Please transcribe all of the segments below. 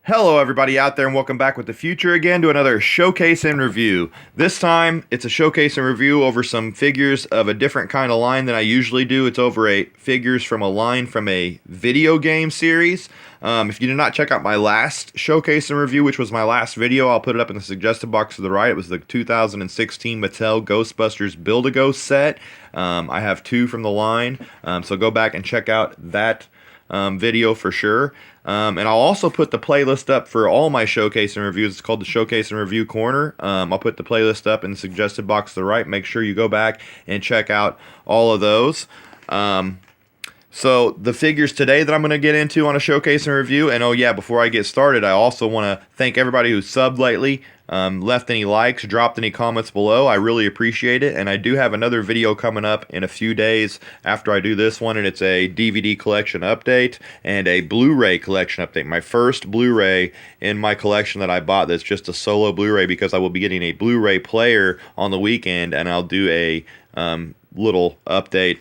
Hello everybody out there and welcome back with the future again to another showcase and review. This time it's a showcase and review over some figures of a different kind of line than I usually do. It's over figures from a line from a video game series. If you did not check out my last showcase and review, which was my last video, I'll put it up in the suggested box to the right. It was the 2016 Mattel Ghostbusters Build-A-Ghost set. I have two from the line, so go back and check out that video for sure. And I'll also put the playlist up for all my showcase and reviews. It's called the Showcase and Review Corner. I'll put the playlist up in the suggested box to the right. Make sure you go back and check out all of those. So the figures today that I'm going to get into on a showcase and review, and oh yeah, before I get started, I also want to thank everybody who subbed lately, left any likes, dropped any comments below. I really appreciate it, and I do have another video coming up in a few days after I do this one, and it's a DVD collection update and a Blu-ray collection update. My first Blu-ray in my collection that I bought that's just a solo Blu-ray, because I will be getting a Blu-ray player on the weekend, and I'll do a little update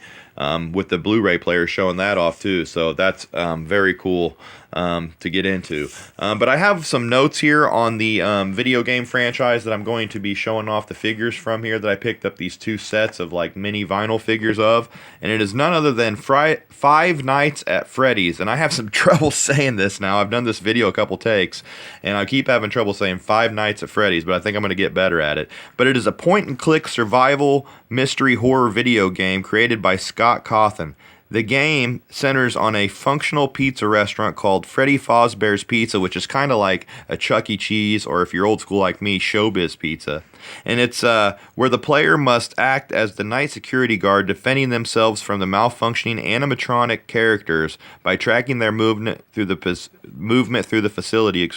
with the Blu-ray player showing that off too. So that's very cool to get into. But I have some notes here on the video game franchise that I'm going to be showing off the figures from here that I picked up these two sets of like mini vinyl figures of. And it is none other than Five Nights at Freddy's. And I have some trouble saying this now. I've done this video a couple takes and I keep having trouble saying Five Nights at Freddy's, but I think I'm going to get better at it. But it is a point-and-click survival mystery horror video game created by Scott Cawthon. The game centers on a functional pizza restaurant called Freddy Fazbear's Pizza, which is kind of like a Chuck E. Cheese, or if you're old school like me, Showbiz Pizza. And it's where the player must act as the night security guard, defending themselves from the malfunctioning animatronic characters by tracking their movement through the facility,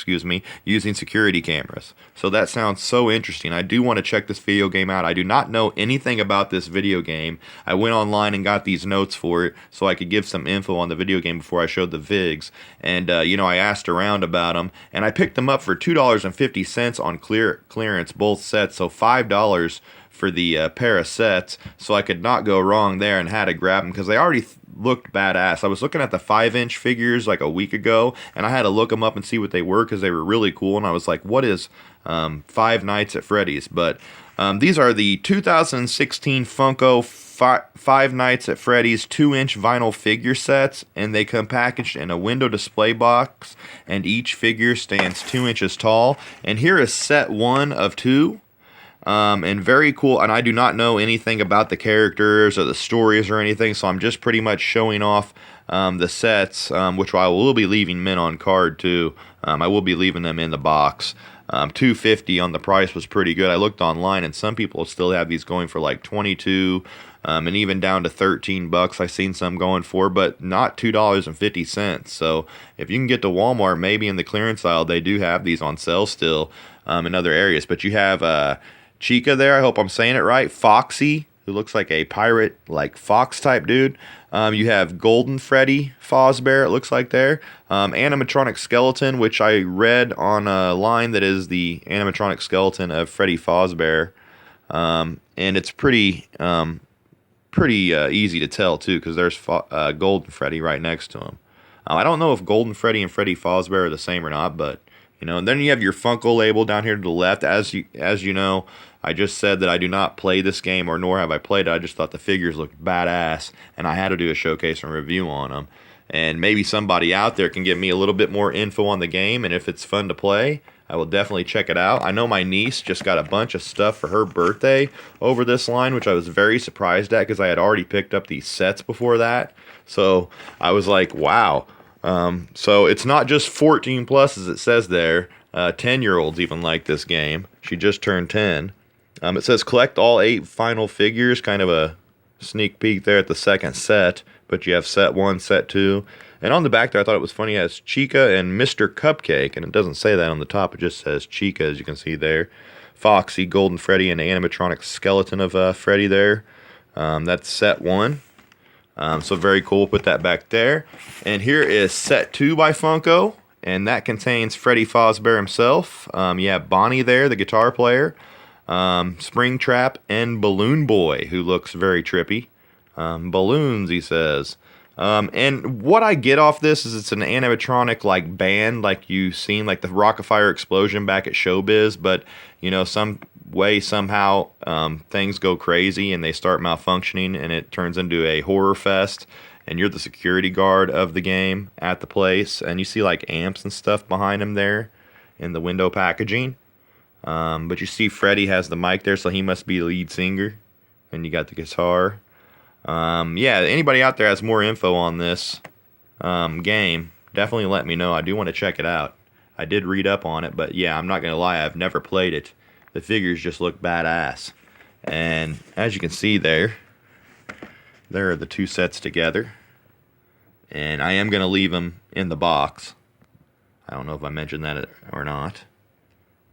using security cameras. So that sounds so interesting. I do want to check this video game out. I do not know anything about this video game. I went online and got these notes for it so I could give some info on the video game before I showed the VIGs. And I asked around about them, and I picked them up for $2.50 on clearance, both sets. So $5 for the pair of sets, so I could not go wrong there, and had to grab them because they already looked badass. I was looking at the 5-inch figures like a week ago, and I had to look them up and see what they were because they were really cool, and I was like, what is Five Nights at Freddy's? But these are the 2016 Funko Five Nights at Freddy's 2-inch vinyl figure sets, and they come packaged in a window display box, and each figure stands 2 inches tall. And here is set 1 of 2. And very cool, and I do not know anything about the characters or the stories or anything, so I'm just pretty much showing off the sets, which I will be leaving mint on card too. I will be leaving them in the box. $2.50 on the price was pretty good. I looked online, and some people still have these going for like $22, and even down to $13 I've seen some going for, but not $2.50. So if you can get to Walmart, maybe in the clearance aisle, they do have these on sale still in other areas. But you have Chica there, I hope I'm saying it right. Foxy, who looks like a pirate, like fox type dude. You have Golden Freddy Fazbear, it looks like there. Animatronic skeleton, which I read on a line that is the animatronic skeleton of Freddy Fazbear. And it's pretty easy to tell too, because there's Golden Freddy right next to him. I don't know if Golden Freddy and Freddy Fazbear are the same or not, but and then you have your Funko label down here to the left. As you know, I just said that I do not play this game, or nor have I played it. I just thought the figures looked badass, and I had to do a showcase and review on them. And maybe somebody out there can give me a little bit more info on the game, and if it's fun to play, I will definitely check it out. I know my niece just got a bunch of stuff for her birthday over this line, which I was very surprised at because I had already picked up these sets before that. So I was like, wow. So it's not just 14 plus as it says there. 10-year-olds even like this game. She just turned 10. It says collect all 8 final figures, kind of a sneak peek there at the second set. But you have set 1, set 2. And on the back there, I thought it was funny, it has Chica and Mr. Cupcake. And it doesn't say that on the top, it just says Chica, as you can see there. Foxy, Golden Freddy, and the animatronic skeleton of Freddy there. That's set 1. So very cool. Put that back there. And here is set 2 by Funko, and that contains Freddy Fazbear himself. You have Bonnie there, the guitar player, Springtrap, and Balloon Boy, who looks very trippy. Balloons, he says. And what I get off this is it's an animatronic like band, like you seen like the Rockafire explosion back at Showbiz, but you know, some way somehow things go crazy and they start malfunctioning and it turns into a horror fest. And you're the security guard of the game at the place, and you see like amps and stuff behind him there in the window packaging. But you see Freddy has the mic there, so he must be the lead singer. And you got the guitar. Yeah, anybody out there has more info on this game, definitely let me know. I do want to check it out. I did read up on it, but yeah, I'm not going to lie, I've never played it. The figures just look badass. And as you can see there are the two sets together. And I am going to leave them in the box. I don't know if I mentioned that or not.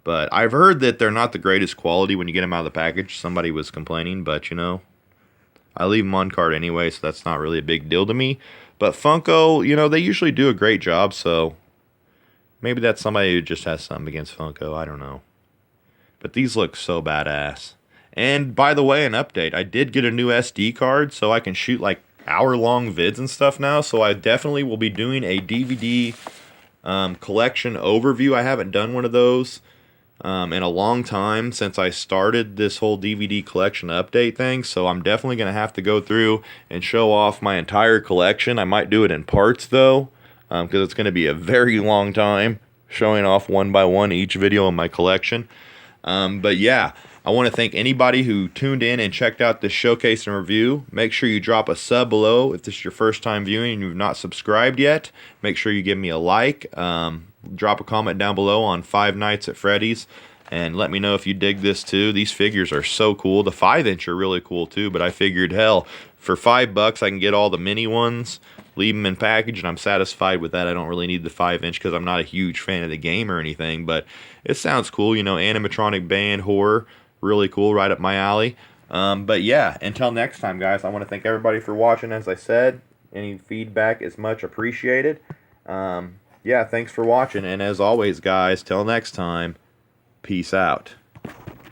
But I've heard that they're not the greatest quality when you get them out of the package. Somebody was complaining, but you know, I leave them on card anyway, so that's not really a big deal to me. But Funko, you know, they usually do a great job, so maybe that's somebody who just has something against Funko. I don't know. But these look so badass. And by the way, an update. I did get a new SD card, so I can shoot like hour-long vids and stuff now. So I definitely will be doing a DVD collection overview. I haven't done one of those in a long time since I started this whole DVD collection update thing, so I'm definitely going to have to go through and show off my entire collection. I might do it in parts though, because it's going to be a very long time showing off one by one each video in my collection. But yeah, I want to thank anybody who tuned in and checked out this showcase and review. Make sure you drop a sub below if this is your first time viewing and you've not subscribed yet. Make sure you give me a like. Drop a comment down below on Five Nights at Freddy's and let me know if you dig this too. These figures are so cool. The 5-inch are really cool too, but I figured, hell, for $5 I can get all the mini ones, leave them in package, and I'm satisfied with that. I don't really need the 5-inch because I'm not a huge fan of the game or anything, but it sounds cool. You know, animatronic band horror, really cool, right up my alley. But yeah, until next time, guys, I want to thank everybody for watching. As I said, any feedback is much appreciated. Yeah, thanks for watching, and as always, guys, till next time, peace out.